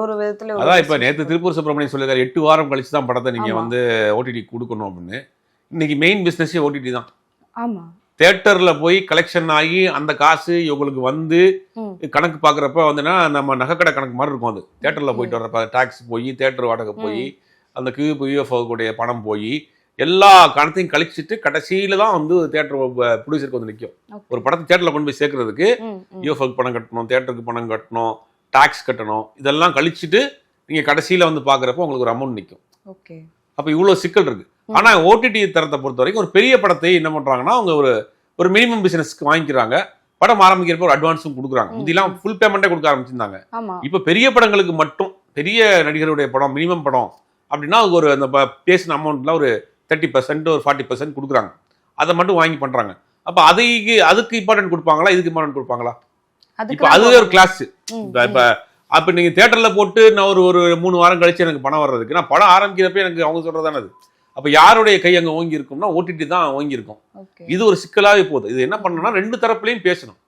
ஒரு விதத்துல அதான் இப்ப நேத்து திருப்பூர் சுப்பிரமணியம் சொல்லிருக்காரு 8 வாரம் கழிச்சு தான் படத்தை நீங்க வந்து ஓடிடி கொடுக்கணும் அப்படின்னு. இன்னைக்கு மெயின் பிசினஸே ஓடிடி தான். ஆமா, தியேட்டர்ல போய் கலெக்ஷன் ஆகி அந்த காசு இவங்களுக்கு வந்து கணக்கு பாக்குறப்ப வந்துன்னா நம்ம நகைக்கடை கணக்கு மாதிரி இருக்கும். அது தியேட்டர்ல போயிட்டு வர்றப்ப டாக்ஸ் போய் தியேட்டர் வாடகை போய் அந்த QFOடைய பணம் போய் எல்லா கணத்தையும் கழிச்சிட்டு கடைசியில தான் வந்து தியேட்டர் ப்ரொடியூசருக்கு வந்து நிற்கும். ஒரு படத்தை தியேட்டர்ல கொண்டு போய் சேர்க்கறதுக்கு QFOக்கு பணம் கட்டணும், தியேட்டருக்கு பணம் கட்டணும், டாக்ஸ் கட்டணும், இதெல்லாம் கழிச்சிட்டு நீங்க கடைசியில வந்து பாக்குறப்ப உங்களுக்கு ஒரு அமௌண்ட் நிற்கும். அப்ப இவ்வளவு சிக்கல் இருக்கு. ஆனா ஓடிடி தரத்தை பொறுத்த வரைக்கும் ஒரு பெரிய படத்தை என்ன பண்றாங்கன்னா அவங்க ஒரு மினிமம் பிசினஸ்க்கு வாங்கிக்கிறாங்க. படம் ஆரம்பிக்கிறப்ப ஒரு அட்வான்ஸும் கொடுக்குறாங்க. முந்திலாம் ஃபுல் பேமெண்ட்டே கொடுக்க ஆரம்பிச்சிருந்தாங்க. இப்ப பெரிய படங்களுக்கு மட்டும் பெரிய நடிகருடைய படம் மினிமம் படம் அப்படின்னா ஒரு அந்த பேசின அமௌண்ட்ல ஒரு 30% ஒரு 40% கொடுக்குறாங்க. அதை மட்டும் வாங்கி பண்றாங்க. அப்ப அதுக்கு இம்பார்ட்டன்ட் கொடுப்பாங்களா, இதுக்கு இம்பார்ட்டன்ட் கொடுப்பாங்களா? இப்ப அதுவே ஒரு கிளாஸ். இப்ப அப்ப நீங்க தியேட்டர்ல போட்டு நான் ஒரு 3 வாரம் கழிச்சு எனக்கு பணம் வர்றதுக்கு நான் படம் ஆரம்பிக்கிறப்ப எனக்கு அவங்க சொல்றதானே அது. அப்ப யாருடைய கை அங்க ஓங்கி இருக்கும்னா ஓடிடி தான் ஓங்கி இருக்கும். இது ஒரு சிக்கலாவே போகுது. இது என்ன பண்ணணும்னா 2 தரப்புலையும் பேசணும்.